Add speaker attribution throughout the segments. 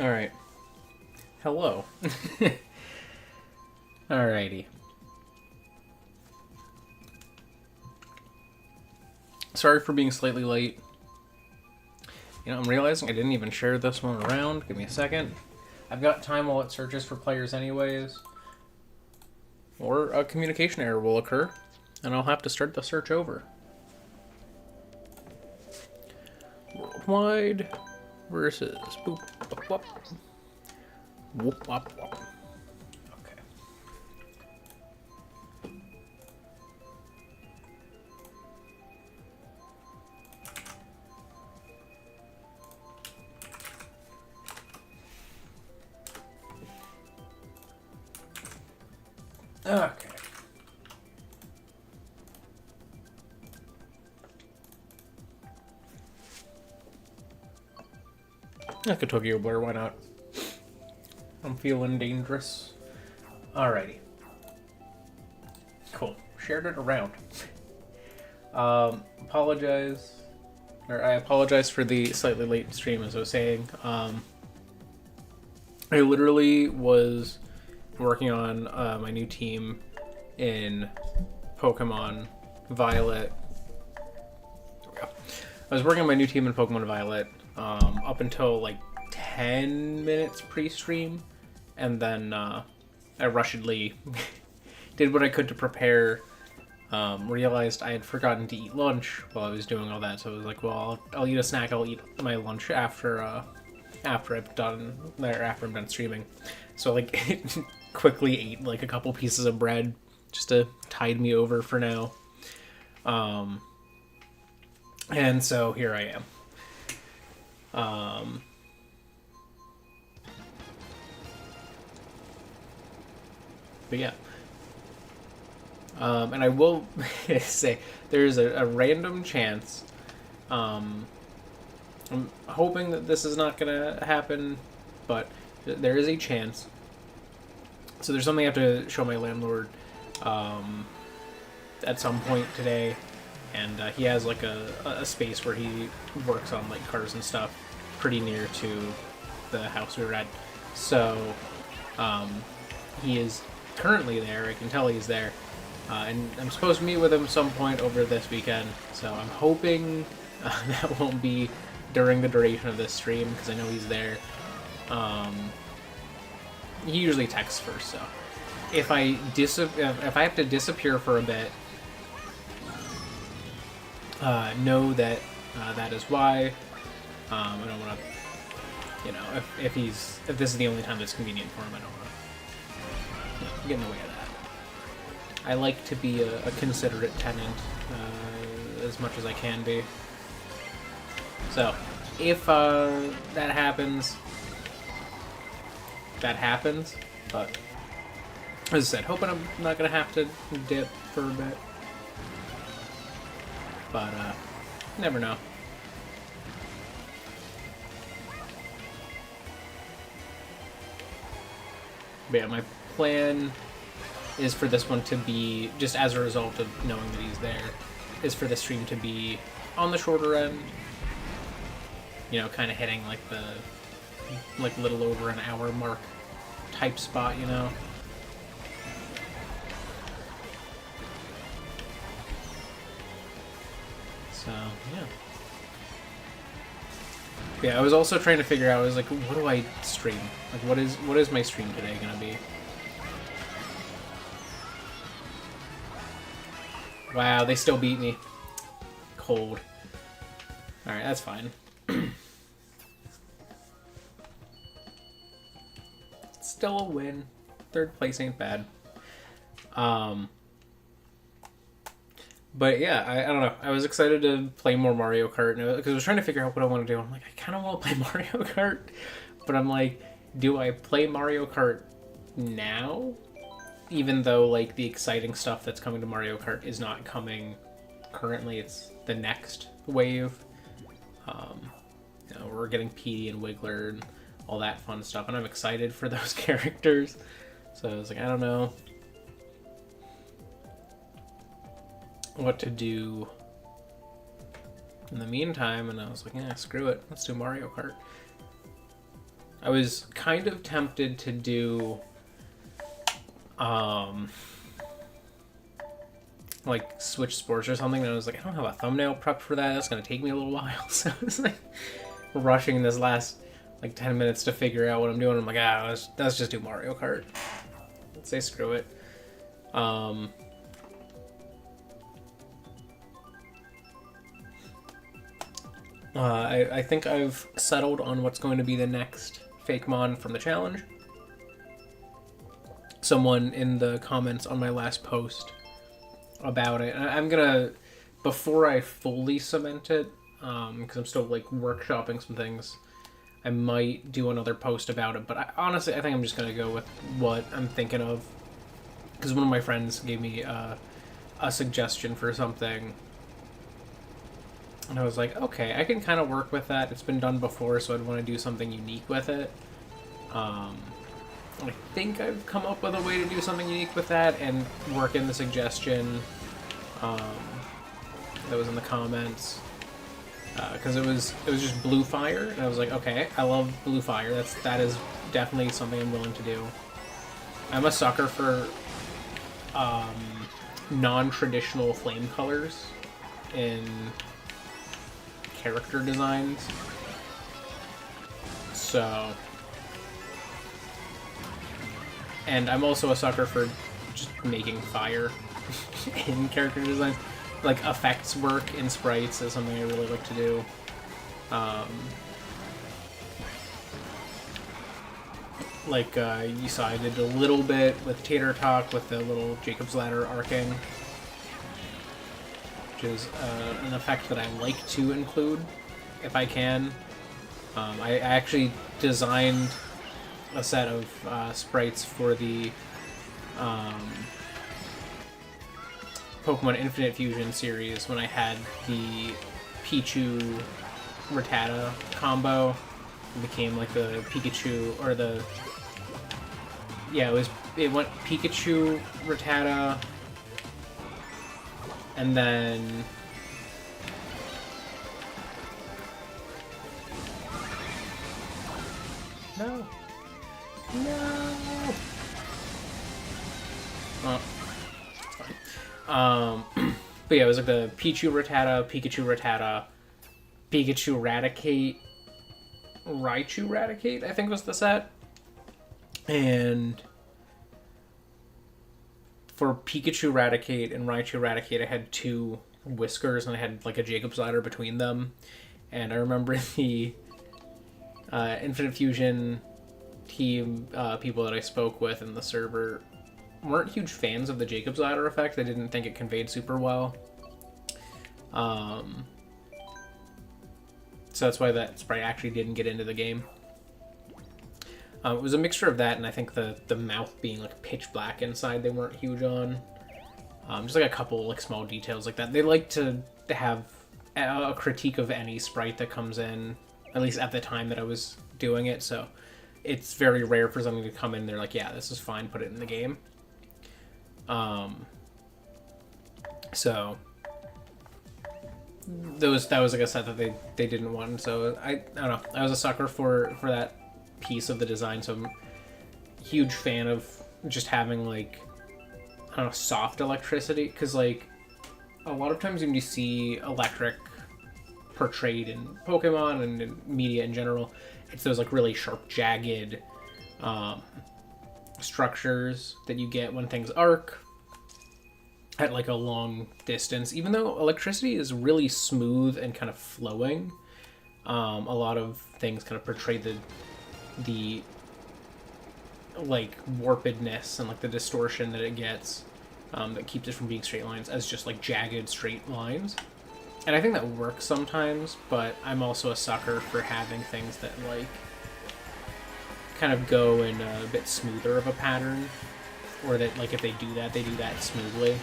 Speaker 1: Alright. Hello. Alrighty. Sorry for being slightly late. You know, I'm realizing I didn't even share this one around. Give me a second. I've got time while it searches for players anyways. Or a communication error will occur, and I'll have to start the search over. Worldwide versus boop, whoop, whoop. Whoop, whoop, whoop. Okay. Okay. Like a Tokyo Blur, why not? I'm feeling dangerous. Alrighty. Cool. Shared it around. I apologize for the slightly late stream, as I was saying. I literally was working on my new team in Pokemon Violet. I was working on my new team in Pokemon Violet up until like 10 minutes pre-stream, and then I rushedly did what I could to prepare. Realized I had forgotten to eat lunch while I was doing all that, so I was like, well, I'll eat a snack. I'll eat my lunch after I'm done streaming. So like quickly ate like a couple pieces of bread just to tide me over for now. And so here I am. But yeah. And I will say there's a random chance. I'm hoping that this is not going to happen, but there is a chance. So there's something I have to show my landlord at some point today. And he has like a space where he works on like cars and stuff pretty near to the house we were at. So he is currently there. I can tell he's there. And I'm supposed to meet with him some point over this weekend. So I'm hoping that won't be during the duration of this stream, because I know he's there. He usually texts first, so if I have to disappear for a bit, know that that is why. I don't want to, you know, if this is the only time that's convenient for him, I don't want to get in the way of that. I like to be a considerate tenant as much as I can be. So, if that happens, that happens. But as I said, hoping I'm not gonna have to dip for a bit. But never know. But yeah, my plan is for this one to be, just as a result of knowing that he's there, is for the stream to be on the shorter end. You know, kind of hitting like the little over an hour mark type spot, you know. So yeah. Yeah, I was also trying to figure out, I was like, what do I stream? Like, what is my stream today gonna be? Wow, they still beat me. Cold. Alright, that's fine. Still a win. Third place ain't bad. But yeah, I don't know. I was excited to play more Mario Kart, because I was trying to figure out what I want to do. I'm like, I kind of want to play Mario Kart, but I'm like, do I play Mario Kart now? Even though like the exciting stuff that's coming to Mario Kart is not coming currently, it's the next wave. You know, we're getting Petey and Wiggler and all that fun stuff, and I'm excited for those characters. So I was like, I don't know what to do in the meantime, and I was like, yeah, screw it, let's do Mario Kart. I was kind of tempted to do like Switch Sports or something, and I was like, I don't have a thumbnail prepped for that. That's gonna take me a little while. So I was like rushing this last like 10 minutes to figure out what I'm doing. I'm like, let's just do Mario Kart. Let's say screw it. I think I've settled on what's going to be the next fake mon from the challenge. Someone in the comments on my last post about it, and I'm gonna, before I fully cement it, because I'm still like workshopping some things, I might do another post about it, but honestly I think I'm just gonna go with what I'm thinking of, because one of my friends gave me a suggestion for something, and I was like, okay, I can kind of work with that. It's been done before, so I'd want to do something unique with it. I think I've come up with a way to do something unique with that and work in the suggestion that was in the comments, because it was just blue fire, and I was like, okay, I love blue fire. That is definitely something I'm willing to do. I'm a sucker for non-traditional flame colors in character designs. So, and I'm also a sucker for just making fire in character designs. Like, effects work in sprites is something I really like to do. You saw I did a little bit with Tater Talk with the little Jacob's Ladder arcing, which is an effect that I like to include if I can. I actually designed a set of sprites for the Pokemon Infinite Fusion series when I had the Pichu Rattata combo. It became like the Pikachu, or the... Yeah, it went Pikachu, Rattata, and then... No. Oh, it's fine. But yeah, it was like the Pichu Rattata, Pikachu Rattata, Pikachu Raticate, Raichu Raticate, I think was the set. And for Pikachu Raticate and Raichu Raticate, I had two whiskers and I had like a Jacob's Ladder between them. And I remember the Infinite Fusion team people that I spoke with in the server weren't huge fans of the Jacob's Ladder effect. They didn't think it conveyed super well. So that's why that sprite actually didn't get into the game. It was a mixture of that and I think the mouth being like pitch black inside they weren't huge on. Just like a couple like small details like that. They like to have a critique of any sprite that comes in, at least at the time that I was doing it, so it's very rare for something to come in and they're like, yeah, this is fine, put it in the game. So that was like a set that they didn't want, so I don't know. I was a sucker for that piece of the design, so I'm a huge fan of just having like, I don't know, soft electricity, because like a lot of times when you see electric portrayed in Pokemon and in media in general, it's those like really sharp, jagged structures that you get when things arc at like a long distance. Even though electricity is really smooth and kind of flowing, a lot of things kind of portray the like warpedness and like the distortion that it gets, that keeps it from being straight lines as just like jagged straight lines. And I think that works sometimes, but I'm also a sucker for having things that like kind of go in a bit smoother of a pattern, or that like if they do that smoothly.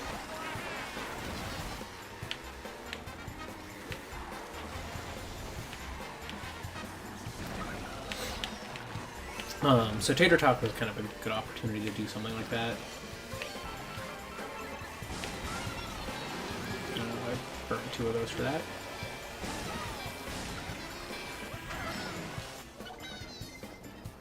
Speaker 1: So Tater Talk was kind of a good opportunity to do something like that. I burnt 2 of those for that. I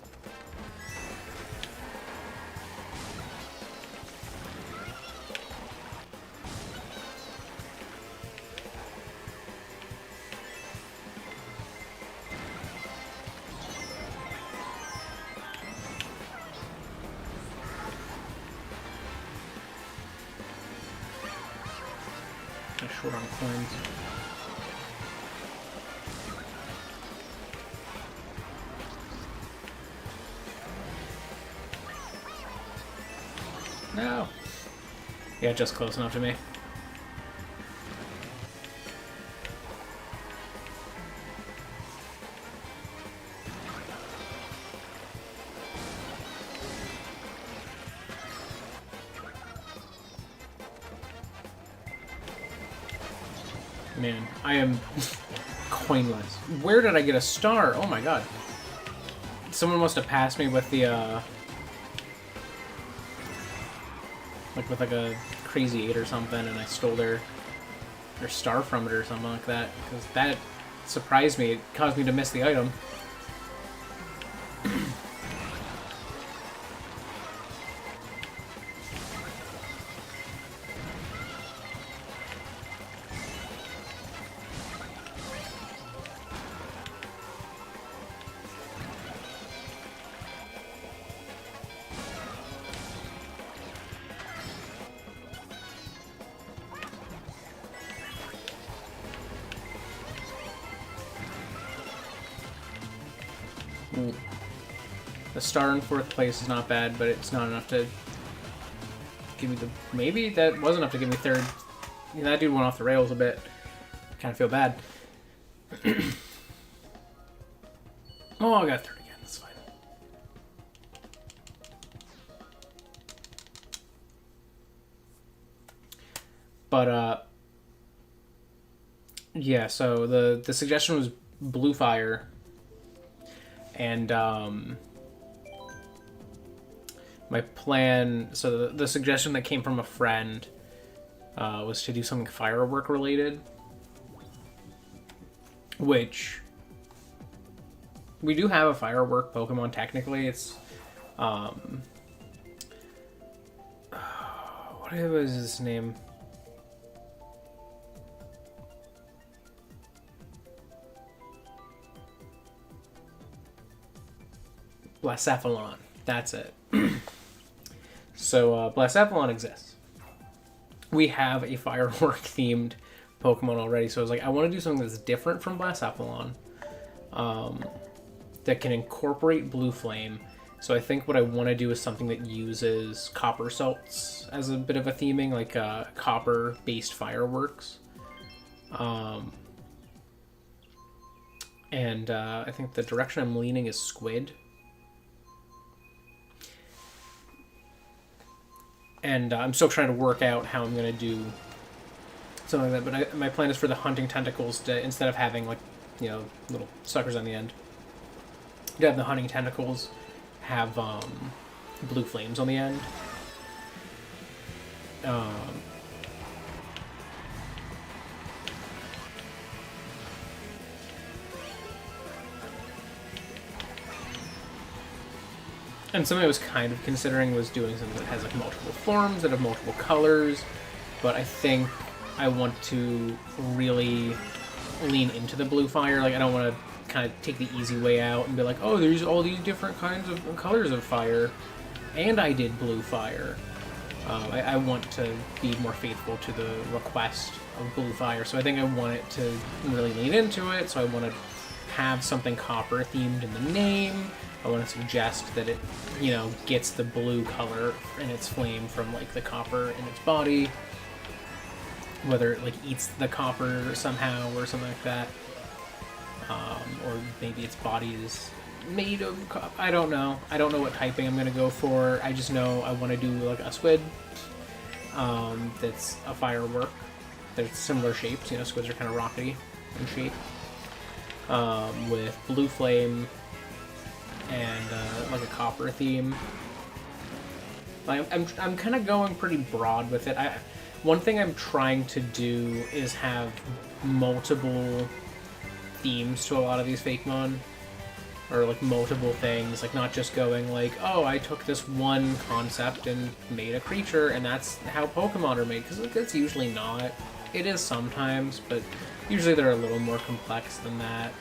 Speaker 1: Kind of short on coins. No. Yeah, just close enough to me. Man, I am coinless. Where did I get a star? Oh my god. Someone must have passed me with the, like with like a Crazy 8 or something, and I stole their star from it or something like that. Because that surprised me. It caused me to miss the item. The star in 4th place is not bad, but it's not enough to give me the... Maybe that was enough to give me 3rd. Yeah, that dude went off the rails a bit. Kind of feel bad. Oh, I got 3rd again. That's fine. But, yeah, so the suggestion was Blue Fire. And, my plan, so the suggestion that came from a friend was to do something firework related, which we do have a firework Pokemon technically. It's what was his name? Blacephalon. That's it. So, Blacephalon exists. We have a firework-themed Pokemon already, so I was like, I want to do something that's different from Blacephalon, that can incorporate Blue Flame. So I think what I want to do is something that uses copper salts as a bit of a theming, like copper-based fireworks. And I think the direction I'm leaning is squid. And I'm still trying to work out how I'm going to do something like that. But my plan is for the hunting tentacles to, instead of having, like, you know, little suckers on the end, to have the hunting tentacles have blue flames on the end. And something I was kind of considering was doing something that has like multiple forms, that have multiple colors, but I think I want to really lean into the blue fire. Like, I don't want to kind of take the easy way out and be like, oh, there's all these different kinds of colors of fire, and I did blue fire. I want to be more faithful to the request of blue fire, so I think I want it to really lean into it, so I want to have something copper themed in the name. I want to suggest that it, you know, gets the blue color in its flame from, like, the copper in its body. Whether it, like, eats the copper somehow or something like that. Or maybe its body is made of copper. I don't know. I don't know what typing I'm going to go for. I just know I want to do, like, a squid that's a firework. There's similar shapes. You know, squids are kind of rockety in shape. With blue flame and like a copper theme. I'm kind of going pretty broad with it. One thing I'm trying to do is have multiple themes to a lot of these Fakemon, or like multiple things, like not just going like, oh, I took this one concept and made a creature and that's how Pokemon are made, because that's usually not. It is sometimes, but usually they're a little more complex than that.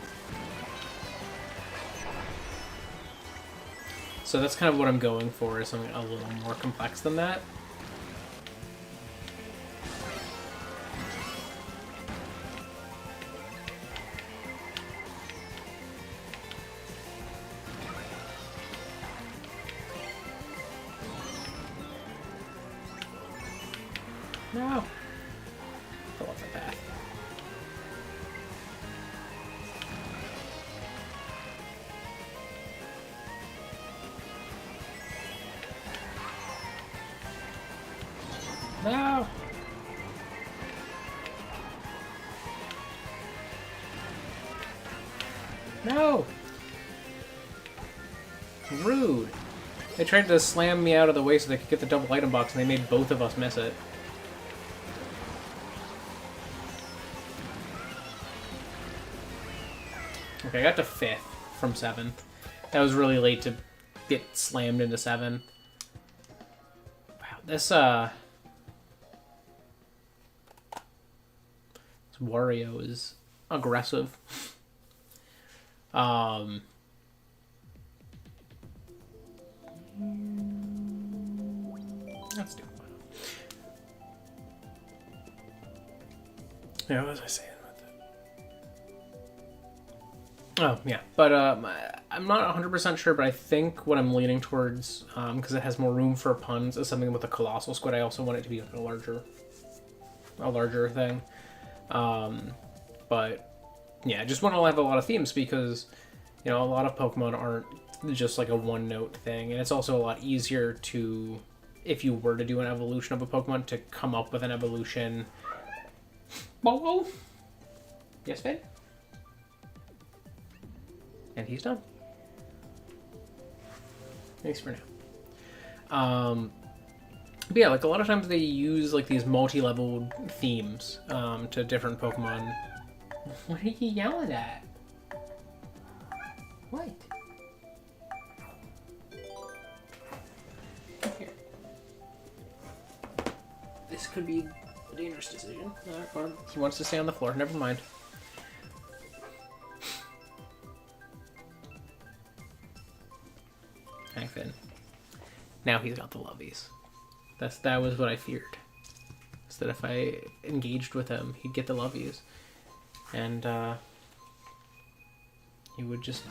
Speaker 1: So that's kind of what I'm going for, is something a little more complex than that. No. Fell off the path. No. No. Rude. They tried to slam me out of the way so they could get the double item box, and they made both of us miss it. Okay, I got to 5th from 7th. That was really late to get slammed into 7. Wow, this Wario is aggressive. Let's do it. Yeah, what was I saying about that? Oh, yeah. But I'm not 100% sure, but I think what I'm leaning towards, because it has more room for puns, is something with a colossal squid. I also want it to be like a larger thing. But yeah, I just want to have a lot of themes because, you know, a lot of Pokemon aren't just like a one-note thing, and it's also a lot easier to, if you were to do an evolution of a Pokemon, to come up with an evolution. Whoa! Yes, Finn? And he's done. Thanks for now. But yeah, like a lot of times they use like these multi-leveled themes to different Pokemon. What are you yelling at? What? Here. This could be a dangerous decision. Or he wants to stay on the floor. Never mind. Hi, Finn. Now he's got the lovies. That was what I feared. Is that if I engaged with him, he'd get the lovies. And he would just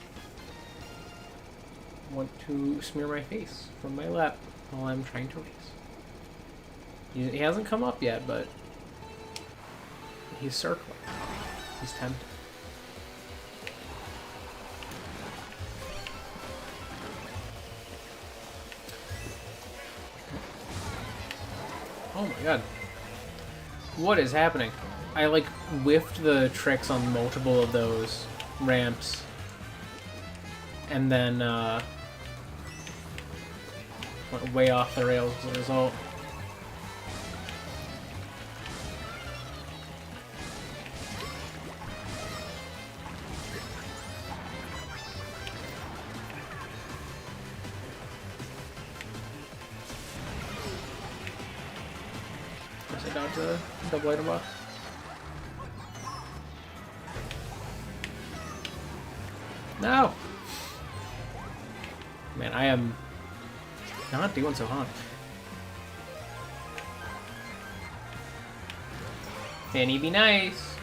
Speaker 1: want to smear my face from my lap while I'm trying to race. He hasn't come up yet, but he's circling. He's tempted. Oh my god. What is happening? I like whiffed the tricks on multiple of those ramps. And then went way off the rails as a result. Guess I dodged the double item box. No! Man, I am not doing so hot. Fanny, be nice!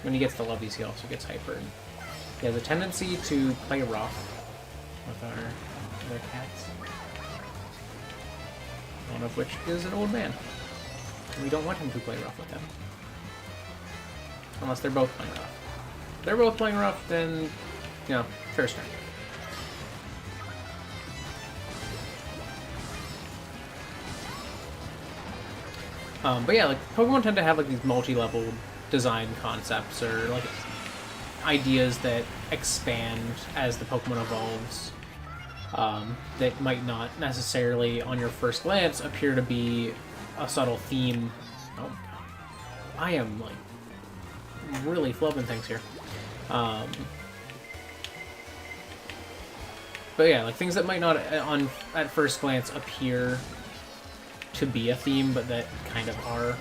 Speaker 1: When he gets the lovies, he also gets hyper. He has a tendency to play rough with our other cats. One of which is an old man. And we don't want him to play rough with them. Unless they're both playing rough. If they're both playing rough, then, you know, fair start. But yeah, like, Pokemon tend to have, like, these multi-level design concepts, or, like, ideas that expand as the Pokemon evolves, that might not necessarily, on your first glance, appear to be a subtle theme. Oh, God. I am, like, really flubbing things here. But yeah, like, things that might not, at first glance, appear to be a theme, but that kind of are.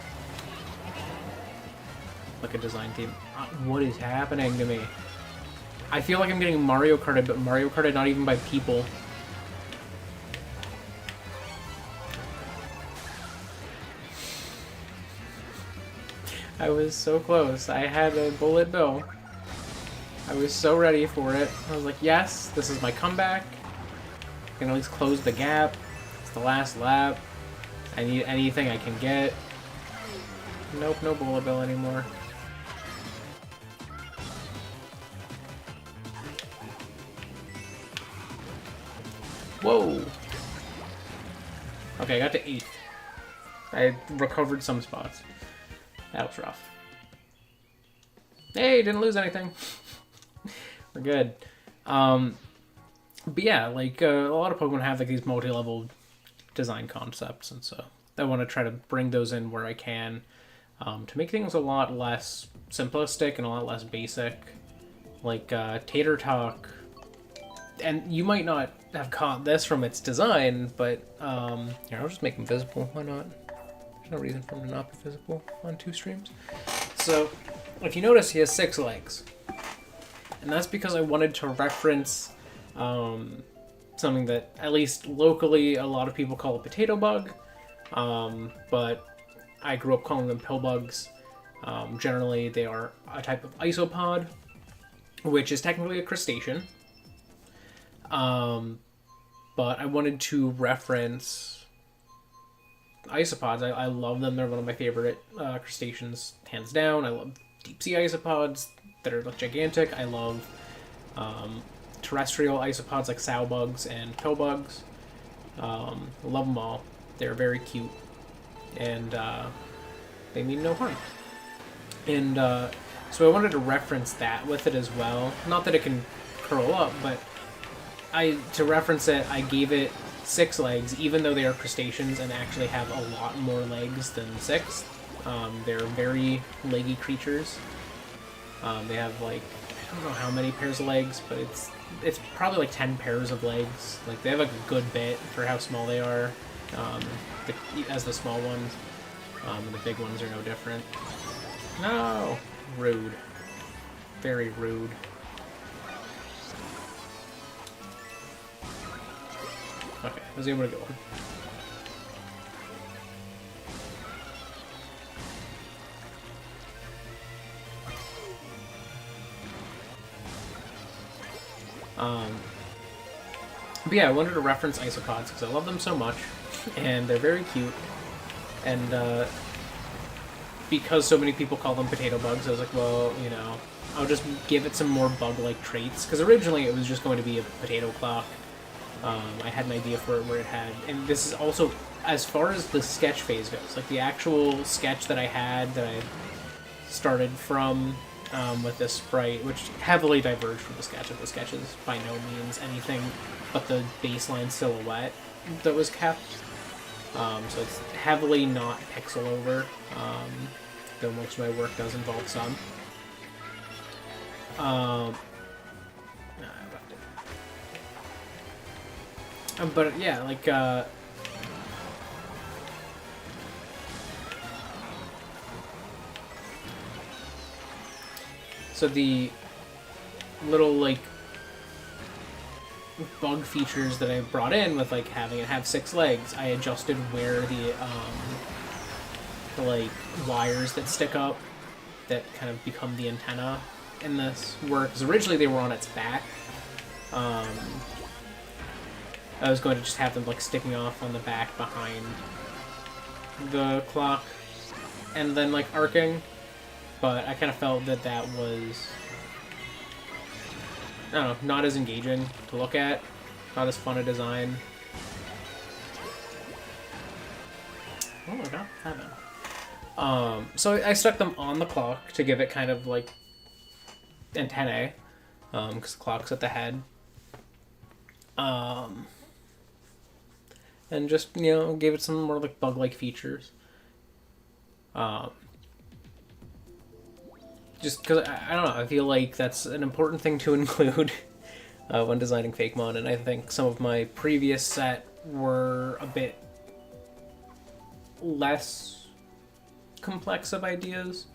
Speaker 1: Like a design theme. What is happening to me? I feel like I'm getting Mario Karted, but Mario Karted not even by people. I was so close. I had a bullet bill. I was so ready for it. I was like, yes, this is my comeback. I can at least close the gap. It's the last lap. I need anything I can get. Nope, no Bullet Bill anymore. Whoa! Okay, I got to 8th. I recovered some spots. That was rough. Hey, didn't lose anything. We're good. But yeah, like, a lot of Pokemon have like these multi-level design concepts, and so I want to try to bring those in where I can, to make things a lot less simplistic and a lot less basic. Like, Tater Talk, and you might not have caught this from its design, but, here, I'll just make him visible, why not? There's no reason for him to not be visible on 2 streams. So, if you notice, he has 6 legs. And that's because I wanted to reference something that, at least locally, a lot of people call a potato bug. But I grew up calling them pill bugs. Generally, they are a type of isopod, which is technically a crustacean. But I wanted to reference isopods. I love them. They're one of my favorite crustaceans, hands down. I love deep sea isopods that are gigantic. I love terrestrial isopods like sow bugs and pill bugs. I love them all. They're very cute, and they mean no harm. And so I wanted to reference that with it as well. Not that it can curl up, but to reference it, I gave it 6 legs, even though they are crustaceans and actually have a lot more legs than 6. They're very leggy creatures. They have like, I don't know how many pairs of legs, but it's probably like 10 pairs of legs. Like, they have like a good bit for how small they are, as the small ones. And the big ones are no different. No! Rude. Very rude. Okay, I was able to go on. But yeah, I wanted to reference isopods because I love them so much, and they're very cute. And because so many people call them potato bugs, I was like, well, you know, I'll just give it some more bug-like traits. Because originally it was just going to be a potato clock. I had an idea for it where it had, and this is also, as far as the sketch phase goes, like the actual sketch that I had, that I started from with this sprite, which heavily diverged from the sketch. Of the sketch is by no means anything but the baseline silhouette that was kept. So it's heavily not pixel over, though most of my work does involve some. But yeah, like, so the little, like, bug features that I brought in with, like, having it have 6 legs, I adjusted where the like, wires that stick up that kind of become the antenna in this work. Because originally they were on its back. I was going to just have them, like, sticking off on the back behind the clock and then, like, arcing, but I kind of felt that that was, I don't know, not as engaging to look at, not as fun a design. Oh, I got 7. So I stuck them on the clock to give it kind of, like, antennae, because the clock's at the head. And just, you know, gave it some more, like, bug-like features. Just because, I don't know, I feel like that's an important thing to include when designing Fakemon, and I think some of my previous set were a bit less complex of ideas.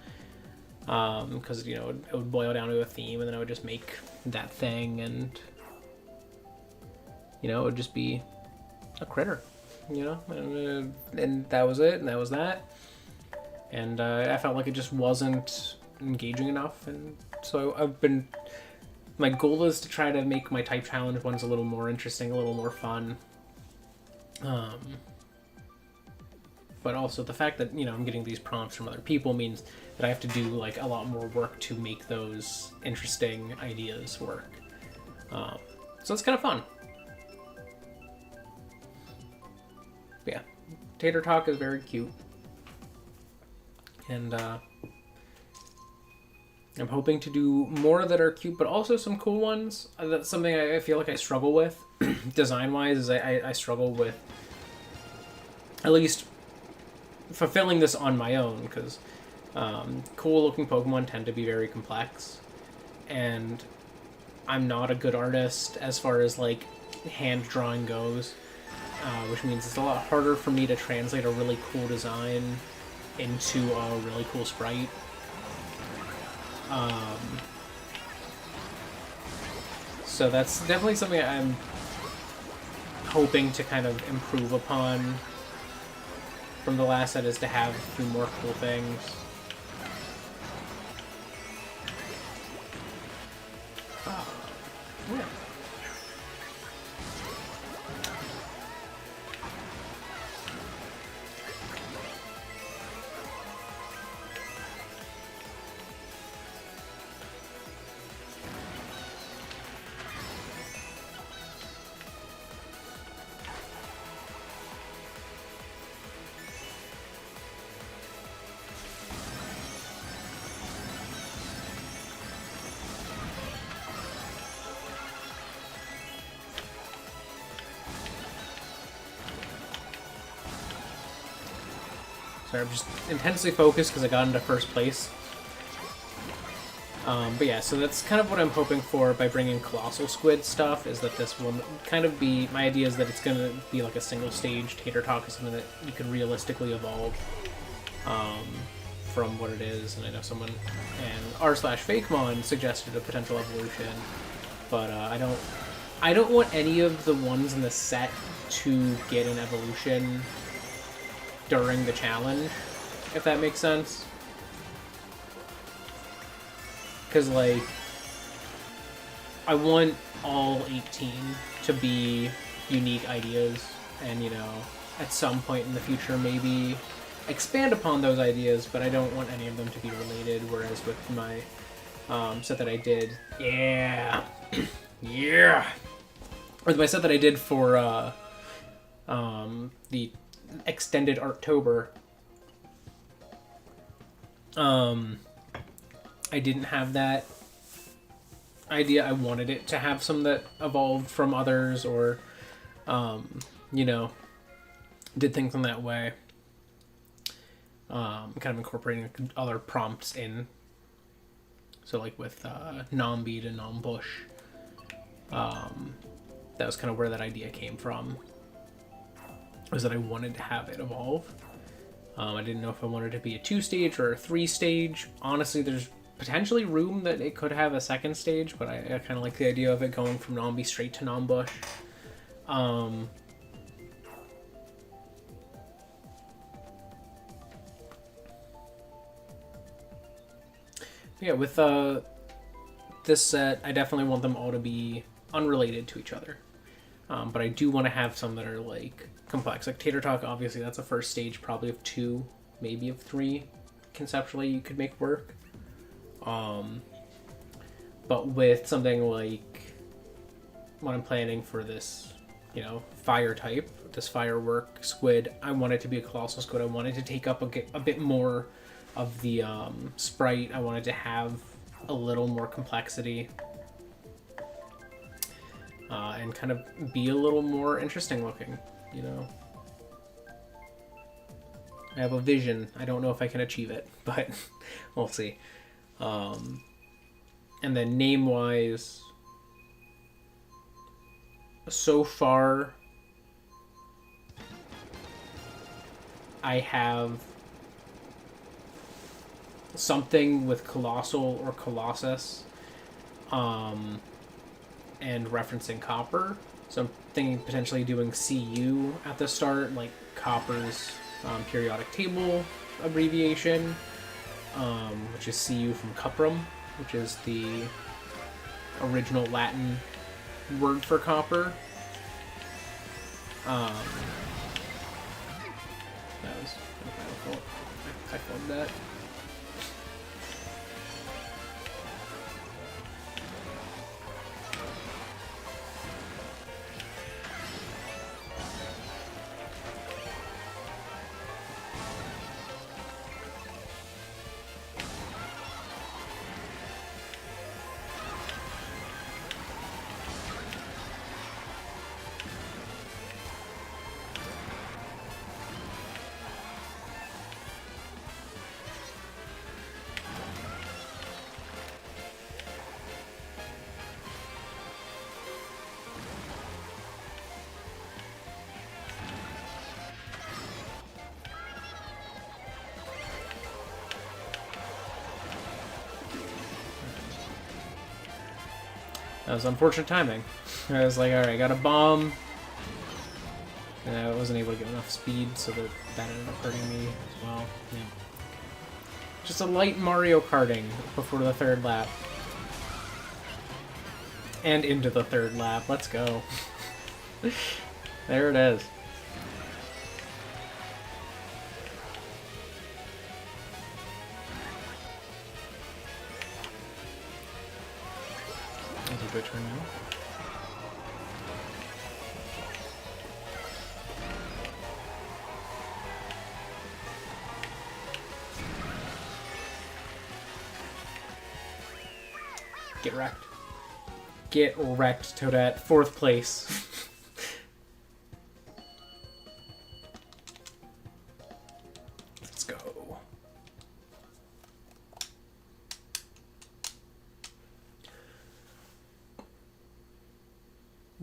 Speaker 1: Because, you know, it would boil down to a theme, and then I would just make that thing, and, you know, it would just be a critter, you know, and that was it, and that was that, and I felt like it just wasn't engaging enough, and so my goal is to try to make my type challenge ones a little more interesting, a little more fun, but also the fact that, you know, I'm getting these prompts from other people means that I have to do like a lot more work to make those interesting ideas work. So it's kind of fun. But yeah, Tater Talk is very cute. And I'm hoping to do more that are cute, but also some cool ones. That's something I feel like I struggle with, design-wise, is I struggle with at least fulfilling this on my own, because cool-looking Pokemon tend to be very complex, and I'm not a good artist as far as, like, hand drawing goes, which means it's a lot harder for me to translate a really cool design into a really cool sprite. So that's definitely something I'm hoping to kind of improve upon from the last set, is to have a few more cool things. Yeah. Sorry, I'm just intensely focused because I got into first place. But yeah, so that's kind of what I'm hoping for by bringing Colossal Squid stuff, is that this will kind of be... My idea is that it's going to be like a single stage Tater Talk, is something that you can realistically evolve from what it is. And I know someone and r/Fakemon suggested a potential evolution, but I don't want any of the ones in the set to get an evolution during the challenge, if that makes sense. Because, like, I want all 18 to be unique ideas, and, you know, at some point in the future maybe expand upon those ideas, but I don't want any of them to be related, whereas with my set that I did... Yeah! Yeah! With my set that I did for the extended Arctober, I didn't have that idea. I wanted it to have some that evolved from others, or you know, did things in that way, kind of incorporating other prompts in. So like with Nombi to Nombush, that was kind of where that idea came from, was that I wanted to have it evolve. I didn't know if I wanted it to be a 2-stage or a 3-stage. Honestly, there's potentially room that it could have a 2nd stage, but I kind of like the idea of it going from Nombi straight to Nombush. Yeah, with this set, I definitely want them all to be unrelated to each other. But I do want to have some that are, like, complex. Like Tater Talk, obviously, that's a first stage, probably of 2, maybe of 3, conceptually, you could make work. But with something like what I'm planning for this, you know, fire type, this firework squid, I want it to be a Colossal Squid. I wanted to take up a bit more of the sprite. I wanted to have a little more complexity. And kind of be a little more interesting looking, you know. I have a vision. I don't know if I can achieve it, but we'll see. And then name-wise, so far, I have something with Colossal or Colossus, and referencing Copper. So I'm thinking potentially doing CU at the start, like Copper's periodic table abbreviation, which is CU from Cuprum, which is the original Latin word for copper. That was my fault. I flubbed that. That was unfortunate timing. I was like, alright, I got a bomb. And I wasn't able to get enough speed, so that ended up hurting me as well. Yeah. Just a light Mario Karting before the third lap. And into the third lap. Let's go. There it is. I'll take a turn now. Get wrecked. Get wrecked, Toadette. 4th place. Let's go.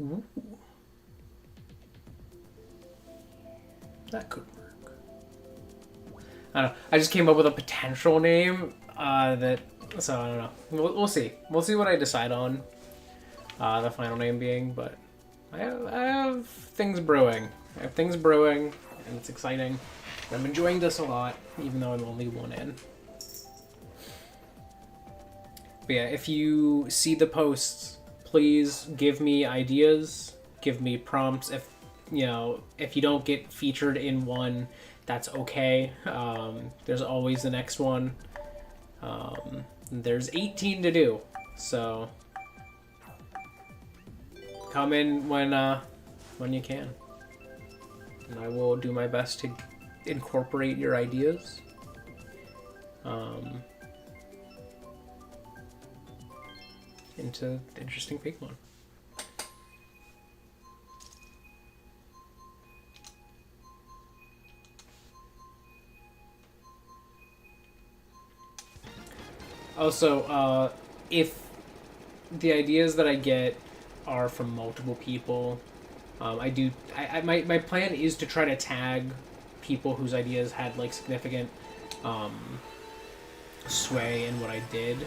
Speaker 1: Ooh. That could work. I don't know. I just came up with a potential name so I don't know. We'll see. We'll see what I decide on. The final name being, but I have things brewing. I have things brewing, and it's exciting. I'm enjoying this a lot, even though I'm only one in. But yeah, if you see the posts, please give me ideas, give me prompts. If you don't get featured in one, that's okay. There's always the next one. There's 18 to do, so come in when you can, and I will do my best to incorporate your ideas. Into the interesting Pokemon. Also, if the ideas that I get are from multiple people, my plan is to try to tag people whose ideas had like significant sway in what I did.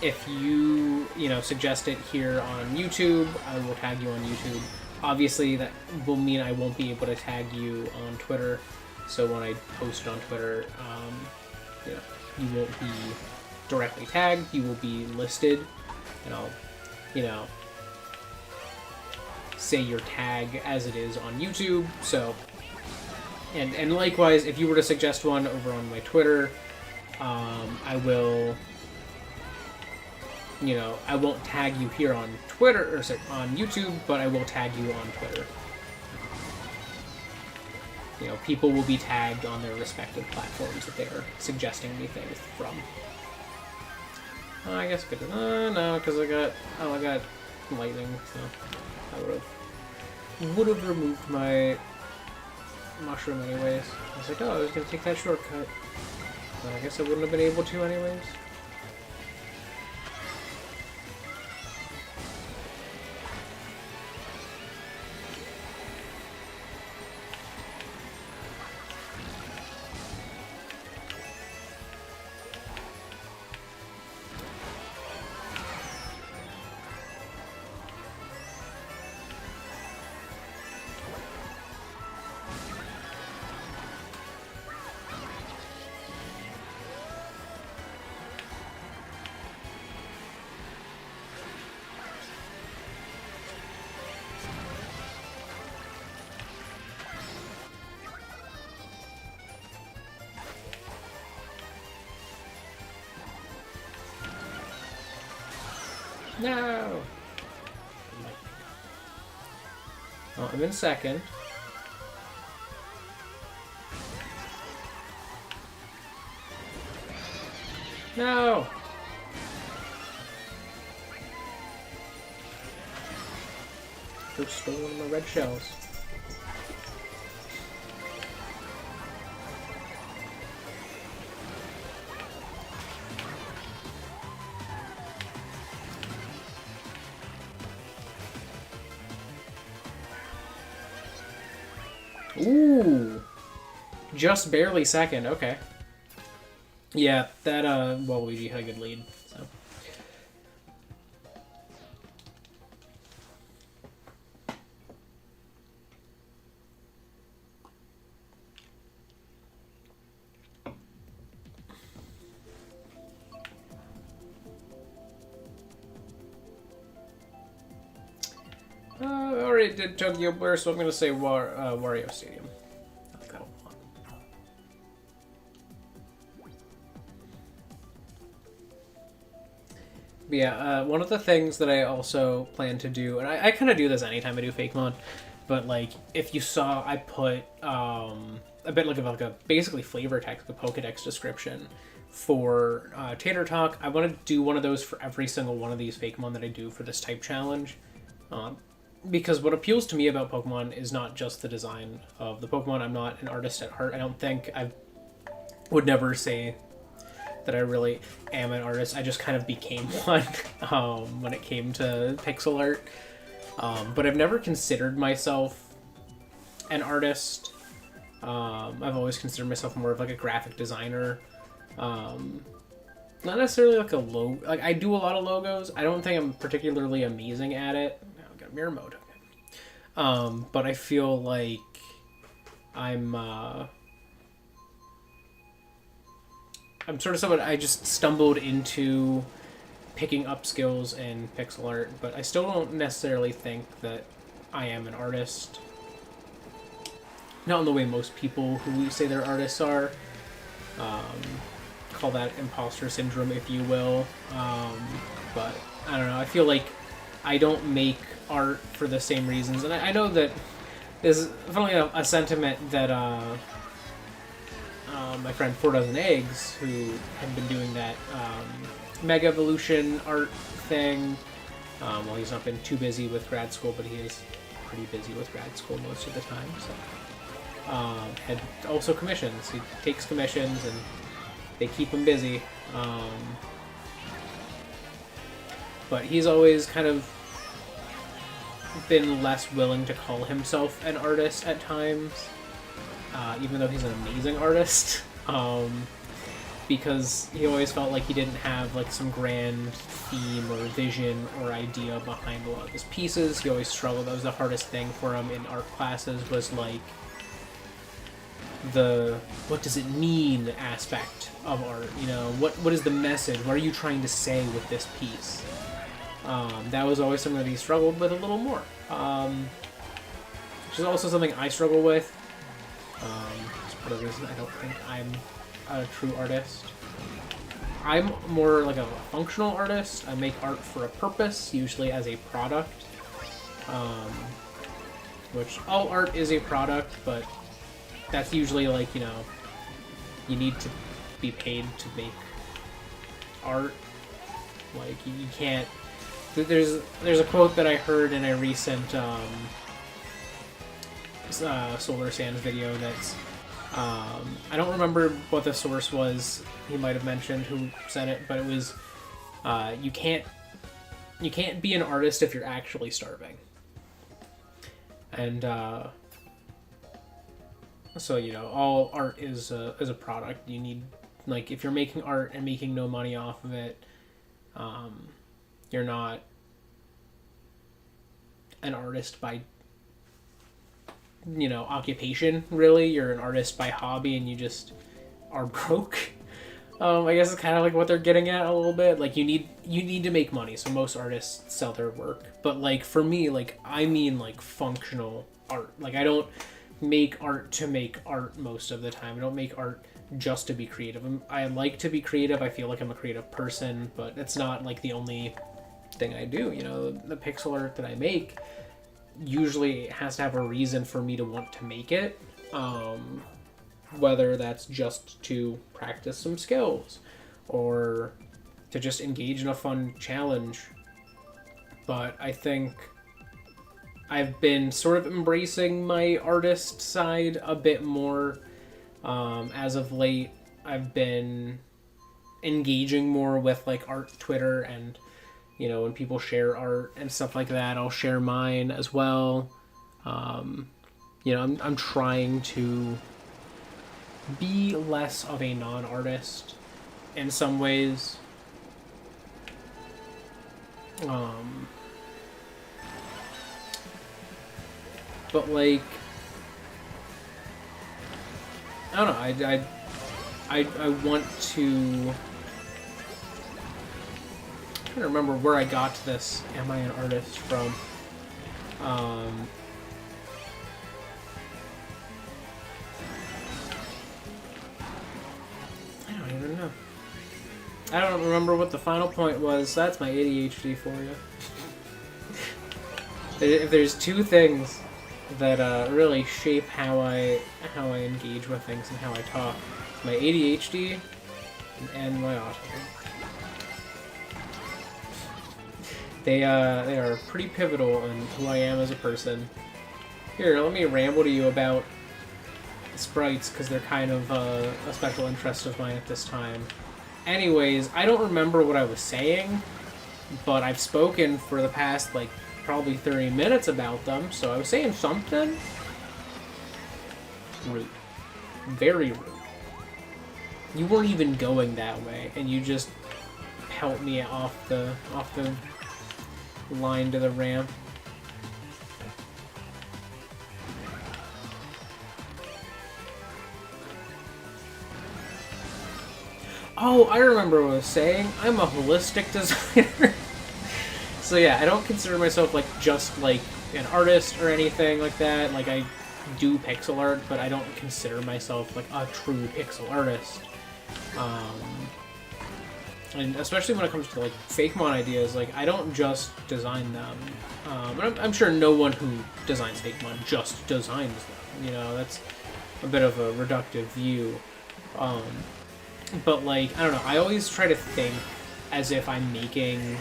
Speaker 1: If you suggest it here on YouTube, I will tag you on YouTube. Obviously, that will mean I won't be able to tag you on Twitter. So when I post it on Twitter, you won't be directly tagged. You will be listed, and I'll, say your tag as it is on YouTube. So, and likewise, if you were to suggest one over on my Twitter, I will. I won't tag you here on Twitter, or on YouTube, but I will tag you on Twitter. People will be tagged on their respective platforms that they are suggesting me things from. I guess good. No, because I got lightning, so I would have removed my mushroom anyways. I was like, oh, I was gonna take that shortcut, but I guess I wouldn't have been able to anyways. No! Oh, I'm in second. No! They're stolen my red shells. Ooh! Just barely second, okay. Yeah, that, Waluigi had a good lead, so. I already did Tokyo Blur, so I'm gonna say Wario Stadium. I think that'll want. But yeah, one of the things that I also plan to do, and I kind of do this anytime I do Fake Mon, but like if you saw, I put a bit like a basically flavor text, a Pokedex description for Tater Talk. I want to do one of those for every single one of these Fake Mon that I do for this type challenge. Because what appeals to me about Pokemon is not just the design of the Pokemon. I'm not an artist at heart. I don't think I would never say that I really am an artist. I just kind of became one when it came to pixel art. But I've never considered myself an artist. I've always considered myself more of like a graphic designer. Not necessarily like a logo. Like I do a lot of logos. I don't think I'm particularly amazing at it. Mirror mode. But I feel like I'm sort of someone, I just stumbled into picking up skills in pixel art, but I still don't necessarily think that I am an artist. Not in the way most people who say they're artists are. Call that imposter syndrome, if you will. But I don't know, I feel like I don't make art for the same reasons, and I know that there's definitely a sentiment that my friend 4 Dozen Eggs, who had been doing that Mega Evolution art thing, well, he's not been too busy with grad school, but he is pretty busy with grad school most of the time, so had also commissions. He takes commissions and they keep him busy, but he's always kind of been less willing to call himself an artist at times, even though he's an amazing artist, because he always felt like he didn't have like some grand theme or vision or idea behind a lot of his pieces. He always struggled. That was the hardest thing for him in art classes, was like the what does it mean aspect of art, you know, what is the message, what are you trying to say with this piece. That was always something that he struggled with a little more, which is also something I struggle with. It's part of the reason I don't think I'm a true artist. I'm more like a functional artist. I make art for a purpose, usually as a product, which all art is a product, but that's usually like, you know, you need to be paid to make art. Like, you can't... There's a quote that I heard in a recent Solar Sands video that's I don't remember what the source was. He might have mentioned who said it, but it was you can't be an artist if you're actually starving. And so, you know, all art is a product. You need, like, if you're making art and making no money off of it, you're not an artist by, you know, occupation, really. You're an artist by hobby, and you just are broke. I guess it's kind of like what they're getting at a little bit. Like, you need to make money, so most artists sell their work. But, like, for me, like, I mean, like, functional art. Like, I don't make art to make art most of the time. I don't make art just to be creative. I like to be creative. I feel like I'm a creative person, but it's not, like, the only artisting I do. You know, the pixel art that I make usually has to have a reason for me to want to make it. Whether that's just to practice some skills or to just engage in a fun challenge. But I think I've been sort of embracing my artist side a bit more. As of late, I've been engaging more with like art Twitter, and you know, when people share art and stuff like that, I'll share mine as well. You know, I'm trying to be less of a non-artist in some ways. But like, I don't know, I want to, I'm trying to remember where I got this "am I an artist" from. I don't even know. I don't remember what the final point was. That's my ADHD for you. If there's two things that really shape how I engage with things and how I talk, my ADHD and my autism. They are pretty pivotal in who I am as a person. Here, let me ramble to you about sprites, because they're kind of a special interest of mine at this time. Anyways, I don't remember what I was saying, but I've spoken for the past, like, probably 30 minutes about them, so I was saying something. Rude. Very rude. You weren't even going that way, and you just pelt me off the line to the ramp. Oh, I remember what I was saying. I'm a holistic designer. So yeah, I don't consider myself like just like an artist or anything like that. Like, I do pixel art, but I don't consider myself like a true pixel artist. And especially when it comes to like Fakemon ideas, like, I don't just design them. And I'm sure no one who designs Fakemon just designs them. You know, that's a bit of a reductive view. But like, I don't know, I always try to think as if I'm making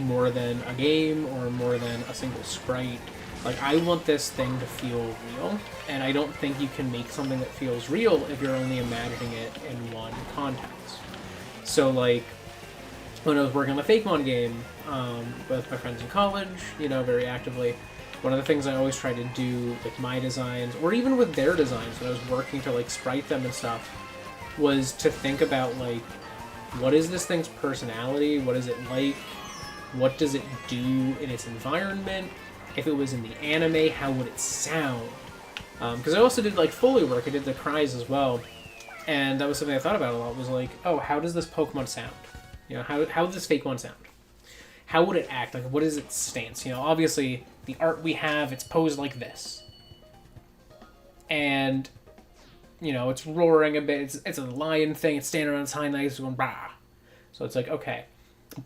Speaker 1: more than a game or more than a single sprite. Like, I want this thing to feel real, and I don't think you can make something that feels real if you're only imagining it in one context. So like, when I was working on the Fakemon game with my friends in college, you know, very actively, one of the things I always try to do with my designs, or even with their designs when I was working to like sprite them and stuff, was to think about like, what is this thing's personality? What is it like? What does it do in its environment? If it was in the anime, how would it sound? Because I also did like Foley work. I did the cries as well, and that was something I thought about a lot. Was like, oh, how does this Pokemon sound? You know, how does this Fakemon sound? How would it act? Like, what is its stance? You know, obviously the art we have, it's posed like this, and you know, it's roaring a bit. It's a lion thing. It's standing on its hind legs, going rah. So it's like, okay,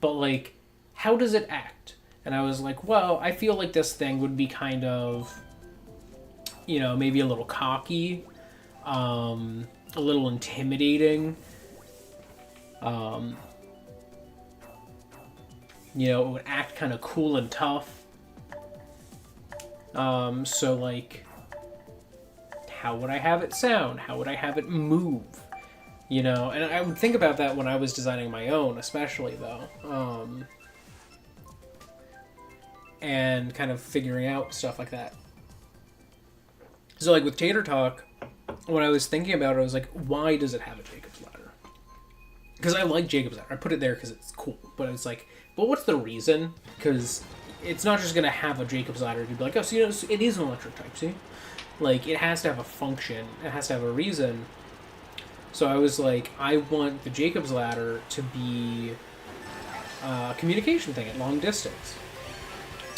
Speaker 1: but like, how does it act? And I was like, well, I feel like this thing would be kind of, you know, maybe a little cocky, a little intimidating. You know, it would act kind of cool and tough. So like, how would I have it sound? How would I have it move? You know, and I would think about that when I was designing my own, especially though. And kind of figuring out stuff like that. So like with Tater Talk, when I was thinking about it, I was like, why does it have a Jacob's Ladder? Because I like Jacob's Ladder. I put it there because it's cool. But it's like, but what's the reason? Because it's not just going to have a Jacob's Ladder to be like, oh, so you know, it is an electric type, see? Like, it has to have a function. It has to have a reason. So I was like, I want the Jacob's Ladder to be a communication thing at long distance.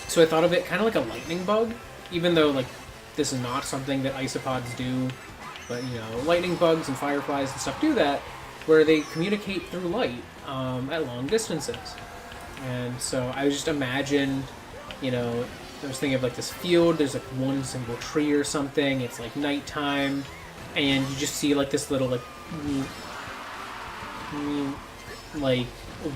Speaker 1: So I thought of it kind of like a lightning bug, even though like this is not something that isopods do, but you know, lightning bugs and fireflies and stuff do that, where they communicate through light at long distances. And so I just imagined, you know, I was thinking of like this field, there's like one single tree or something, it's like nighttime, and you just see like this little like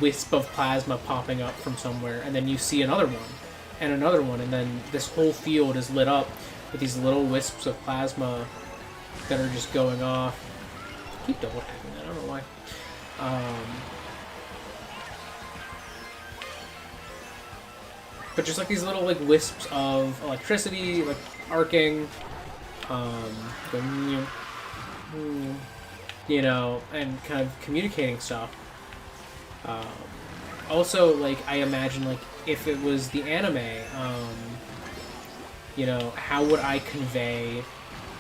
Speaker 1: wisp of plasma popping up from somewhere, and then you see another one, and then this whole field is lit up with these little wisps of plasma that are just going off. I keep double tapping that, I don't know why. But just like these little like wisps of electricity, like arcing, going, you know, and kind of communicating stuff. Also, like, I imagine, like, if it was the anime, you know, how would I convey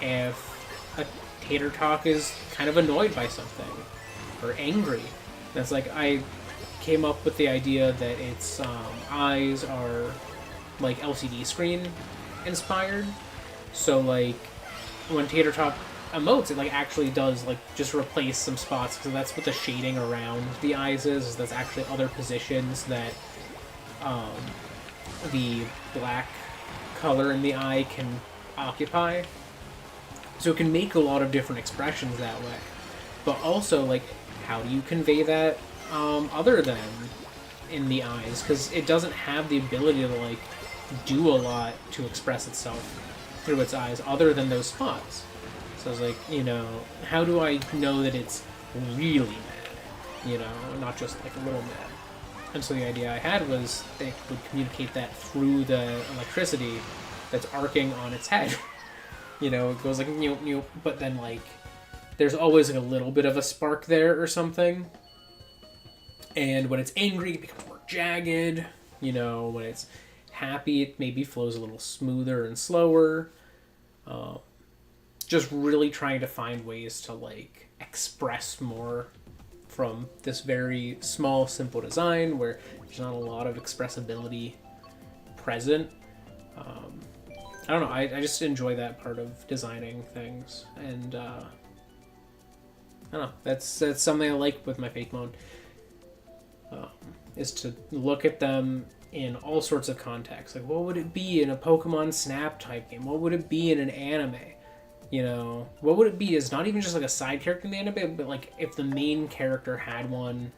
Speaker 1: if a Tater Talk is kind of annoyed by something or angry? That's like, I came up with the idea that its eyes are like LCD screen inspired, so like when Tater Talk emotes, it like actually does like just replace some spots, because that's what the shading around the eyes is that's actually other positions that the black color in the eye can occupy, so it can make a lot of different expressions that way. But also, like, how do you convey that other than in the eyes, because it doesn't have the ability to like do a lot to express itself through its eyes other than those spots. So I was like, you know, how do I know that it's really mad, you know, not just like a little mad? And so the idea I had was they would communicate that through the electricity that's arcing on its head. You know, it goes like nope, nope, but then like there's always like a little bit of a spark there or something. And when it's angry, it becomes more jagged. You know, when it's happy, it maybe flows a little smoother and slower. Just really trying to find ways to like express more from this very small, simple design where there's not a lot of expressibility present. I don't know, I just enjoy that part of designing things, and I don't know, that's something I like with my Fakemon, is to look at them in all sorts of contexts. Like, what would it be in a Pokemon Snap type game? What would it be in an anime? You know, what would it be as not even just like a side character in the anime, but like if the main character had one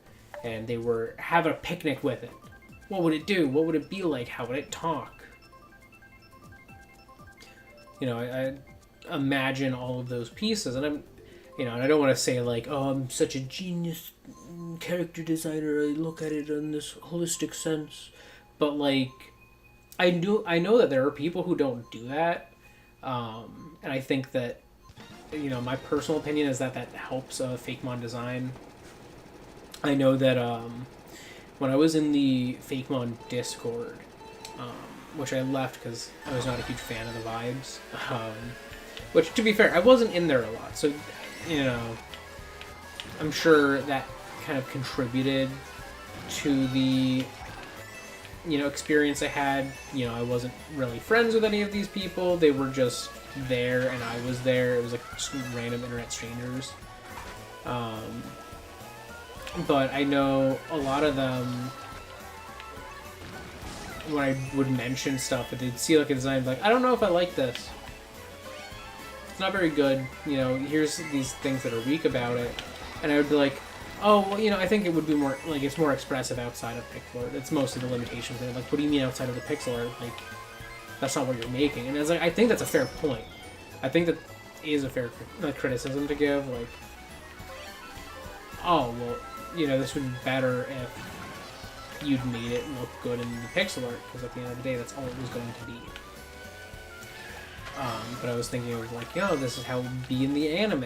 Speaker 1: and they were having a picnic with it. What would it do? What would it be like? How would it talk? You know, I imagine all of those pieces, and I'm, you know, and I don't want to say like, oh, I'm such a genius character designer, I look at it in this holistic sense, but like, I know that there are people who don't do that. And I think that, you know, my personal opinion is that helps Fakemon design. I know that when I was in the Fakemon Discord, which I left because I was not a huge fan of the vibes, which, to be fair, I wasn't in there a lot, so, you know, I'm sure that kind of contributed to the, you know, experience I had. You know, I wasn't really friends with any of these people. They were just there and I was there. It was like just random internet strangers. But I know a lot of them, when I would mention stuff, but they'd see like a design, like, I don't know if I like this. It's not very good. You know, here's these things that are weak about it. And I would be like, oh, well, you know, I think it would be more, like, it's more expressive outside of pixel art. It's mostly the limitations there. Like, what do you mean outside of the pixel art? Like, that's not what you're making. And it's like, I think that's a fair point. I think that is a fair criticism to give. Like, oh, well, you know, this would be better if you'd made it look good in the pixel art, because at the end of the day, that's all it was going to be. But I was thinking of, like, you know, this is how it would be in the anime.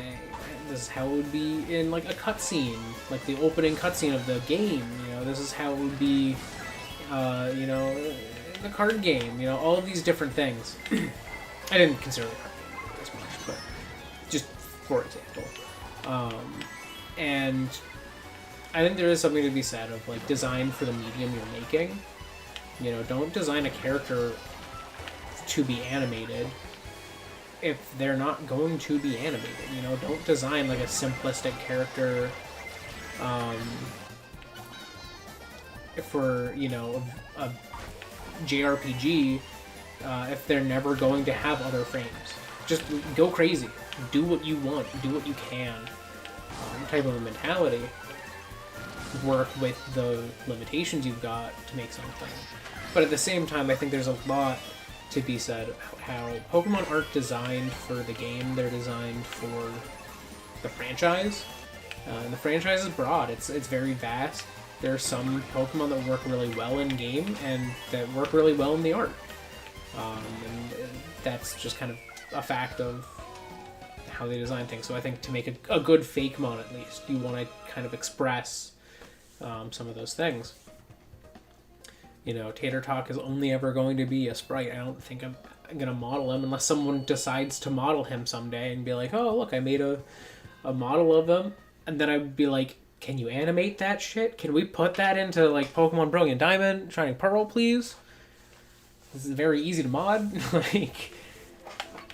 Speaker 1: This is how it would be in, like, a cutscene, like the opening cutscene of the game. You know, this is how it would be, you know, the card game. You know, all of these different things. I didn't consider the card game as much, but just for example. And I think there is something to be said of, like, design for the medium you're making. You know, don't design a character to be animated if they're not going to be animated. You know, don't design like a simplistic character for you know a JRPG if they're never going to have other frames. Just go crazy, do what you want, do what you can, type of a mentality. Work with the limitations you've got to make something. But at the same time, I think there's a lot to be said about how Pokemon aren't designed for the game, they're designed for the franchise. And the franchise is broad, it's very vast. There are some Pokemon that work really well in game and that work really well in the art. And that's just kind of a fact of how they design things. So I think to make a good Fakemon, at least, you want to kind of express some of those things. You know, Tater Talk is only ever going to be a sprite. I don't think I'm going to model him unless someone decides to model him someday and be like, oh, look, I made a model of him. And then I'd be like, can you animate that shit? Can we put that into, like, Pokemon Brilliant Diamond, Shining Pearl, please? This is very easy to mod. Like,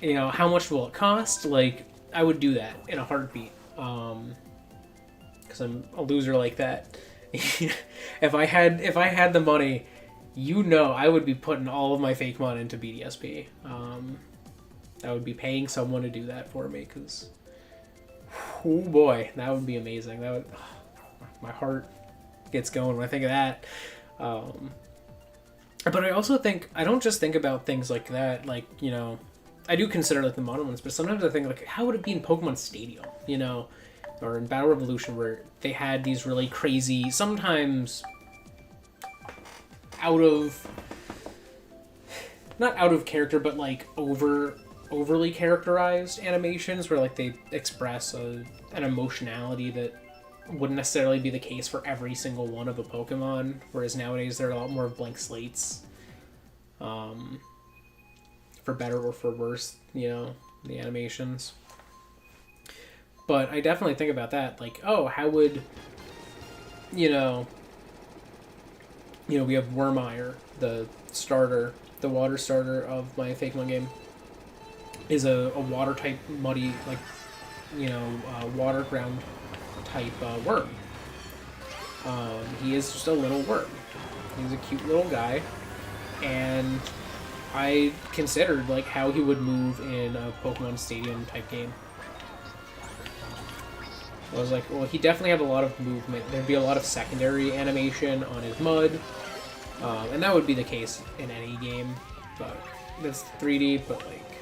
Speaker 1: you know, how much will it cost? Like, I would do that in a heartbeat. Because I'm a loser like that. If I had the money, you know, I would be putting all of my Fakemon into BDSP. I would be paying someone to do that for me, because, oh boy, that would be amazing. That would, my heart gets going when I think of that. But I also think, I don't just think about things like that, like, you know, I do consider, like, the modern ones, but sometimes I think, like, how would it be in Pokemon Stadium, you know, or in Battle Revolution, where they had these really crazy, sometimes not out of character, but, like, overly characterized animations, where, like, they express an emotionality that wouldn't necessarily be the case for every single one of a Pokemon, whereas nowadays there are a lot more blank slates, for better or for worse, you know, the animations. But I definitely think about that, like, oh, how would, you know, we have Wormire, the starter, the water starter of my Fakemon game, is a water type muddy, like, you know, water ground type worm. He is just a little worm. He's a cute little guy, and I considered, like, how he would move in a Pokemon Stadium type game. I was like, well, he definitely had a lot of movement. There'd be a lot of secondary animation on his mud, and that would be the case in any game, but that's 3D, but, like,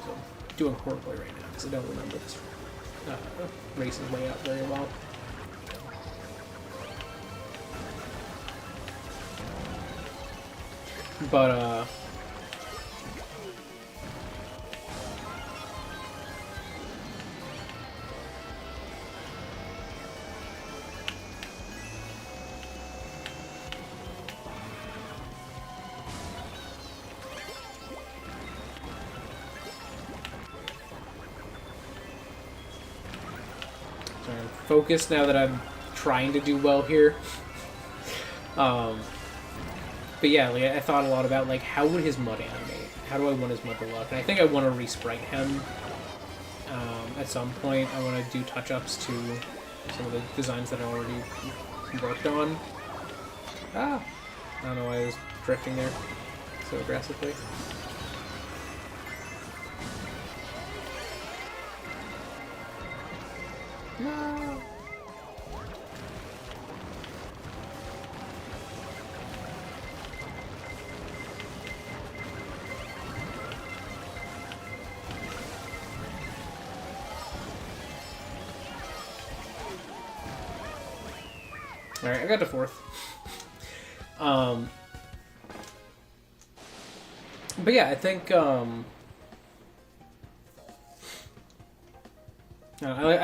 Speaker 1: so I'm doing horribly right now, because I don't remember this race's way up very well. But, I'm focused now that I'm trying to do well here. But yeah, like, I thought a lot about, like, how would his mud animate? How do I want his mud to look? And I think I want to resprite him at some point. I want to do touch-ups to some of the designs that I already worked on. I don't know why I was drifting there so aggressively. No. Alright, I got to fourth. But yeah, I think, I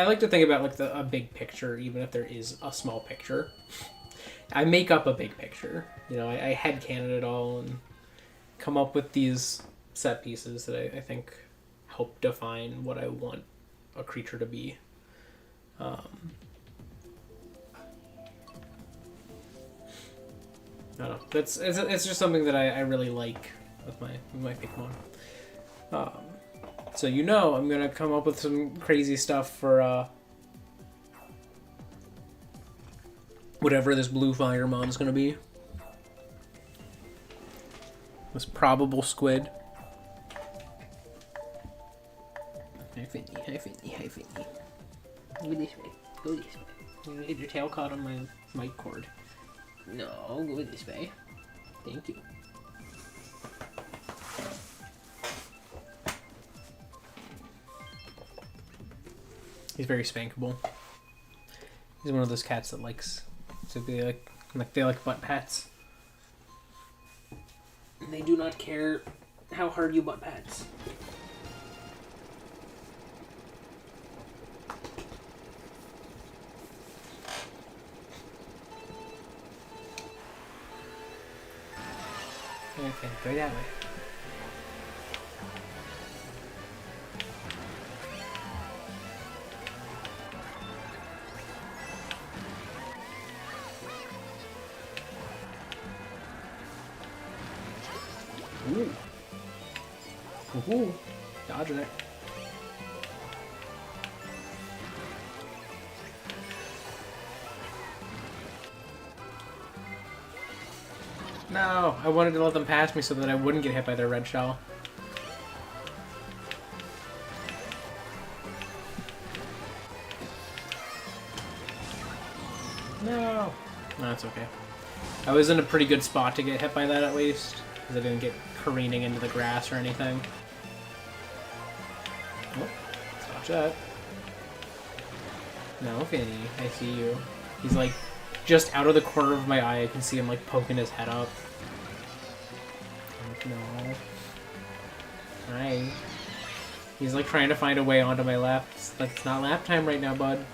Speaker 1: like to think about, like, a big picture, even if there is a small picture. I make up a big picture. You know, I headcanon it all and come up with these set pieces that I think help define what I want a creature to be. I don't know. It's just something that I really like with my Pokemon. So you know I'm gonna come up with some crazy stuff for whatever this blue firemon's gonna be. This probable squid. Hi, Finny. Hi, Finny. Hi, Finny. Go this way. Go this way. You get your tail caught on my mic cord. No, go this way. Thank you. He's very spankable. He's one of those cats that likes to be like they like butt pats. They do not care how hard you butt pats. Okay, go that way. Ooh. Ooh. Dodging it. No, I wanted to let them pass me so that I wouldn't get hit by their red shell. No. No, that's okay. I was in a pretty good spot to get hit by that at least, because I didn't get careening into the grass or anything. Oh, stop that. No, Finny, I see you. He's like just out of the corner of my eye. I can see him like poking his head up. No. Hi. He's like trying to find a way onto my lap. It's like, it's not lap time right now, bud.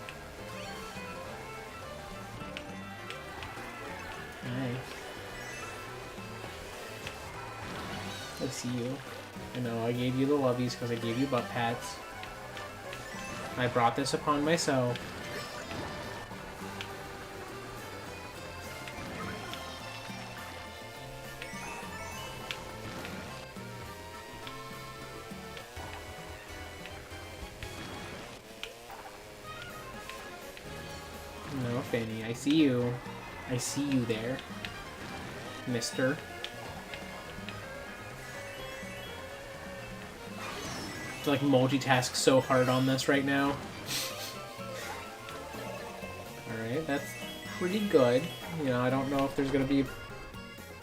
Speaker 1: Hi. I see you. I know I gave you the lovies because I gave you butt pats. I brought this upon myself. No, Fanny, I see you. I see you there, mister. To like multitask so hard on this right now. Alright, that's pretty good. You know, I don't know if there's gonna be...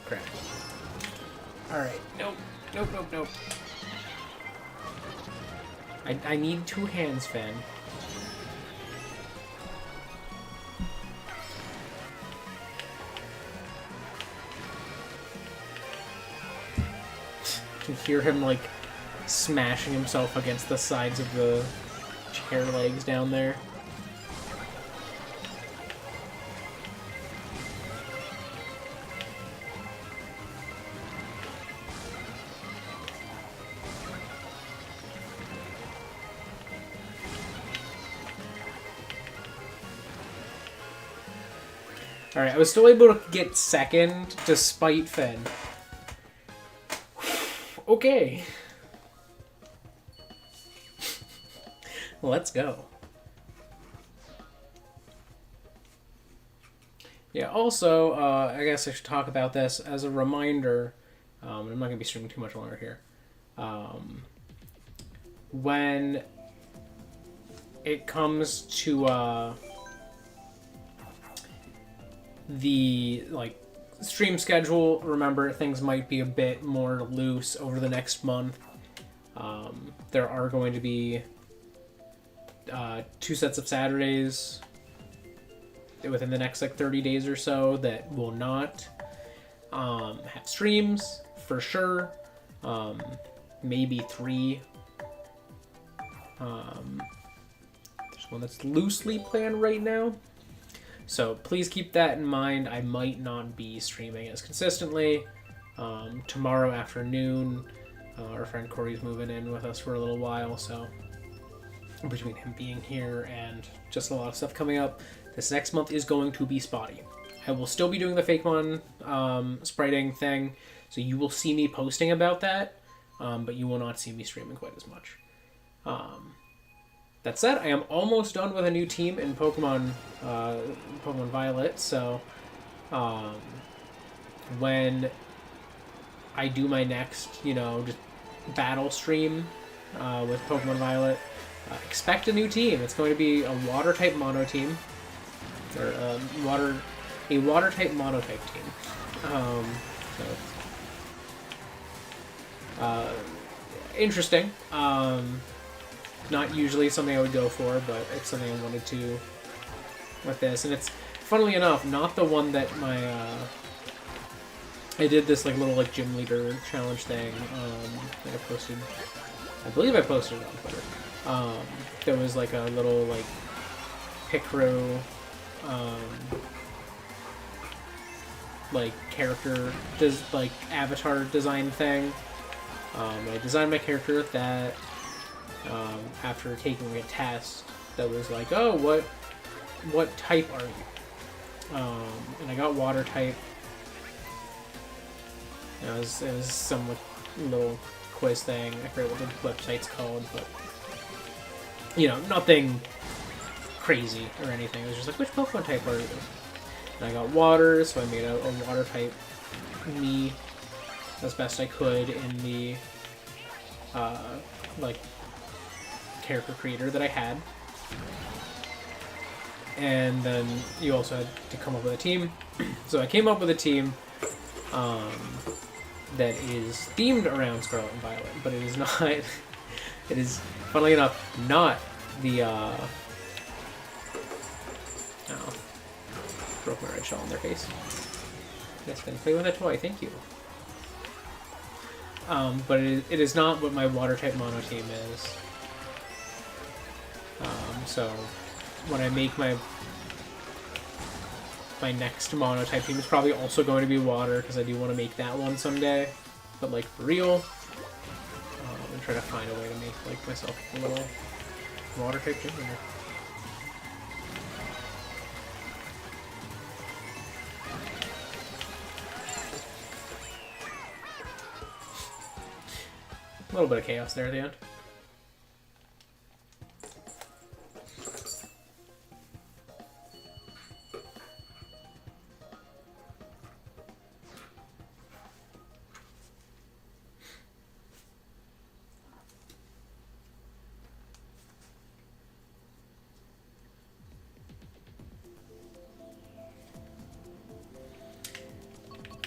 Speaker 1: Crap. Alright, nope. Nope, nope, nope. I need two hands, Finn. I can hear him, like, smashing himself against the sides of the chair legs down there. Alright, I was still able to get second despite Finn. Okay. Let's go. Yeah, also, I guess I should talk about this as a reminder. I'm not going to be streaming too much longer here. When it comes to the stream schedule, remember things might be a bit more loose over the next month. There are going to be 2 sets of Saturdays within the next 30 days or so that will not have streams for sure. Maybe 3. There's one that's loosely planned right now. So please keep that in mind. I might not be streaming as consistently. Tomorrow afternoon, our friend Corey's moving in with us for a little while, so between him being here and just a lot of stuff coming up, this next month is going to be spotty. I will still be doing the Fakemon spriting thing, so you will see me posting about that, but you will not see me streaming quite as much. That said, I am almost done with a new team in Pokemon Violet, so when I do my next, just battle stream with Pokemon Violet, expect a new team. It's going to be a water-type mono team, or a water-type mono-type team. So interesting. Not usually something I would go for, but it's something I wanted to with this. And it's, funnily enough, not the one that I did this little gym leader challenge thing that I posted. I believe I posted it on Twitter. There was a little Picro character avatar design thing. I designed my character with that. After taking a test that was oh, what type are you? And I got water type. It was some little quiz thing. I forget what the website's called, but nothing crazy or anything. It was just which Pokemon type are you? And I got water, so I made a water type me as best I could in the character creator that I had. And then you also had to come up with a team. So I came up with a team that is themed around Scarlet and Violet, but it is not. It is, funnily enough, not the broke my red shell on their face. Yes, then play with a toy, thank you. But it is not what my water type mono team is. So when I make my next mono type team, is probably also going to be water, because I do want to make that one someday. But for real, and try to find a way to make myself a little water type gym leader. A little bit of chaos there at the end.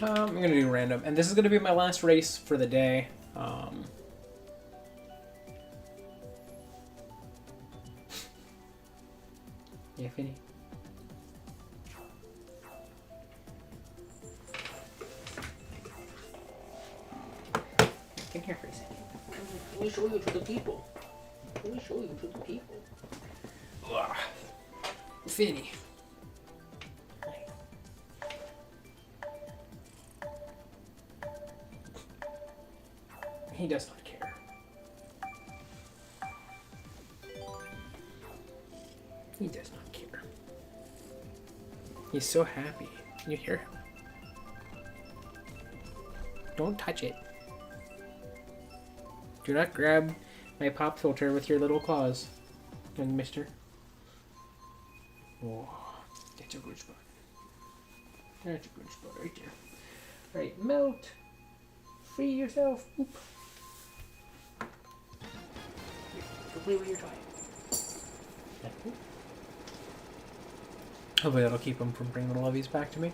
Speaker 1: I'm going to do random, and this is going to be my last race for the day. Yeah, Finny. Come here for a second. Let me show you to the people. Let me show you to the people. Ugh. Finny. He does not care. He does not care. He's so happy. Can you hear him? Don't touch it. Do not grab my pop filter with your little claws, young mister. Oh, that's a good spot. That's a good spot right there. Right, melt. Free yourself. Oop. Go play with your toy. Hopefully that'll keep him from bringing the lovies back to me.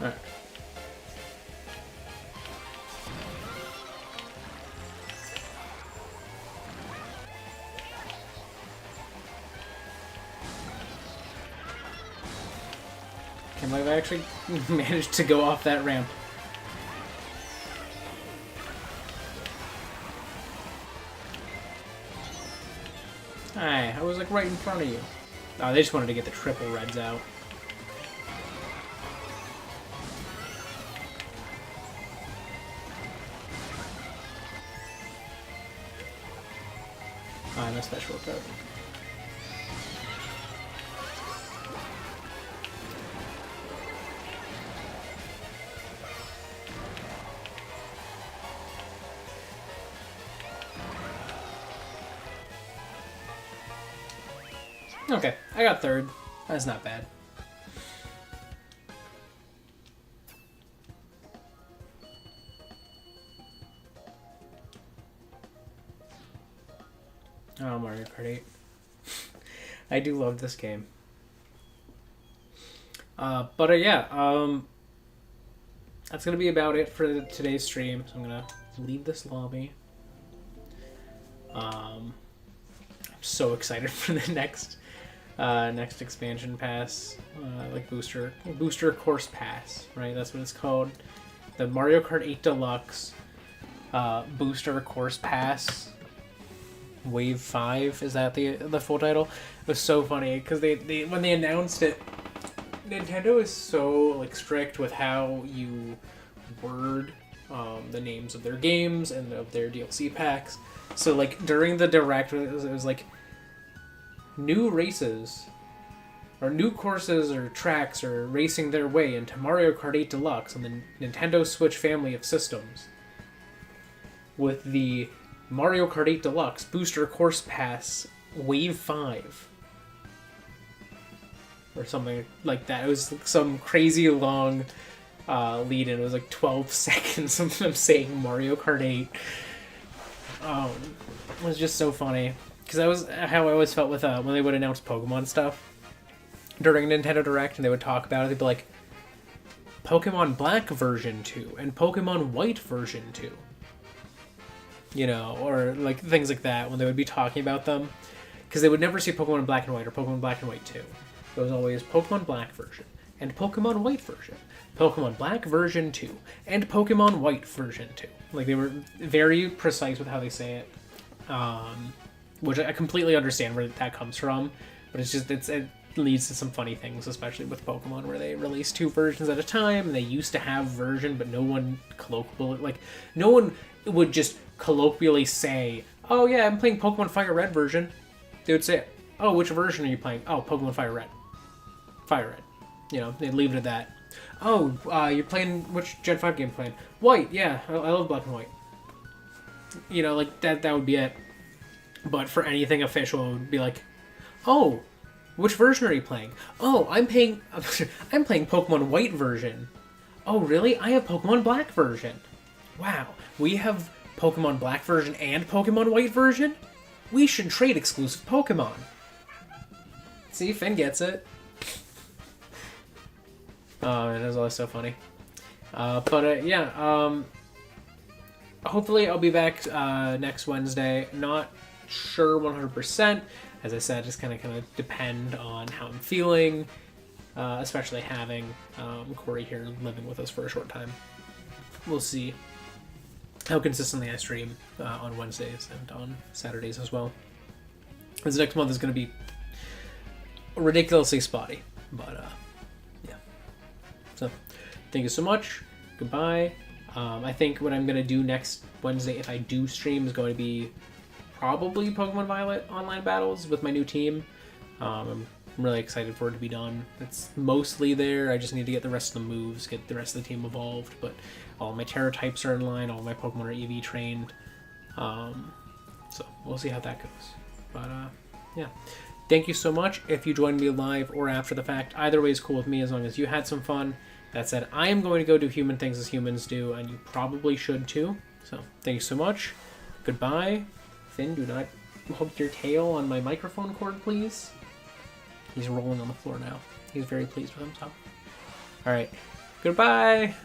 Speaker 1: Alright. Can't believe I actually managed to go off that ramp. Hi, I was like right in front of you. Oh, they just wanted to get the triple reds out. Oh, I missed that shortcut. Okay, I got third. That's not bad. Oh, Mario Kart 8. I do love this game. Yeah, that's gonna be about it for today's stream. So I'm gonna leave this lobby. I'm so excited for the next expansion pass, like booster course pass, right? That's what it's called. The Mario Kart 8 Deluxe booster course pass. Wave 5, is that the full title? It was so funny because they when they announced it, Nintendo is so like strict with how you word the names of their games and of their DLC packs. So like during the direct, it was like new races or new courses or tracks are racing their way into Mario Kart 8 Deluxe on the Nintendo Switch family of systems with the Mario Kart 8 Deluxe Booster Course Pass Wave 5 or something like that. It was like some crazy long lead in. It was like 12 seconds of them saying Mario Kart 8. It was just so funny. Because that was how I always felt with when they would announce Pokemon stuff during Nintendo Direct, and they would talk about it. They'd be like, Pokemon Black version 2 and Pokemon White version 2. You know, or like things like that when they would be talking about them. Because they would never see Pokemon Black and White or Pokemon Black and White 2. It was always Pokemon Black version and Pokemon White version. Pokemon Black version 2 and Pokemon White version 2. Like, they were very precise with how they say it. Which I completely understand where that comes from, but it leads to some funny things, especially with Pokemon, where they release 2 versions at a time, and they used to have version, but no one would just colloquially say, oh yeah, I'm playing Pokemon Fire Red version. They would say, oh, which version are you playing? Oh, Pokemon Fire Red. Fire Red. You know, they'd leave it at that. Oh, you're playing, which Gen 5 game playing? White, yeah, I love Black and White. You know, like, that would be it. But for anything official, it would be like, oh, which version are you playing? Oh, I'm playing Pokemon White version. Oh, really? I have Pokemon Black version. Wow, we have Pokemon Black version and Pokemon White version? We should trade exclusive Pokemon. See, Finn gets it. Oh, it is always so funny. Hopefully I'll be back next Wednesday. Not sure 100%. As I said, just kind of depend on how I'm feeling, especially having Corey here living with us for a short time. We'll see how consistently I stream on Wednesdays and on Saturdays as well. This next month is going to be ridiculously spotty, but yeah. So, thank you so much. Goodbye. I think what I'm going to do next Wednesday, if I do stream, is going to be probably Pokemon Violet online battles with my new team. I'm really excited for it to be done. It's mostly there. I just need to get the rest of the moves, get the rest of the team evolved, but all my Terra types are in line, all my Pokemon are EV trained. So we'll see how that goes. But yeah. Thank you so much. If you joined me live or after the fact, either way is cool with me as long as you had some fun. That said, I am going to go do human things as humans do, and you probably should too. So, thank you so much. Goodbye. Finn, do not hook your tail on my microphone cord, please. He's rolling on the floor now. He's very pleased with himself. Alright. Goodbye.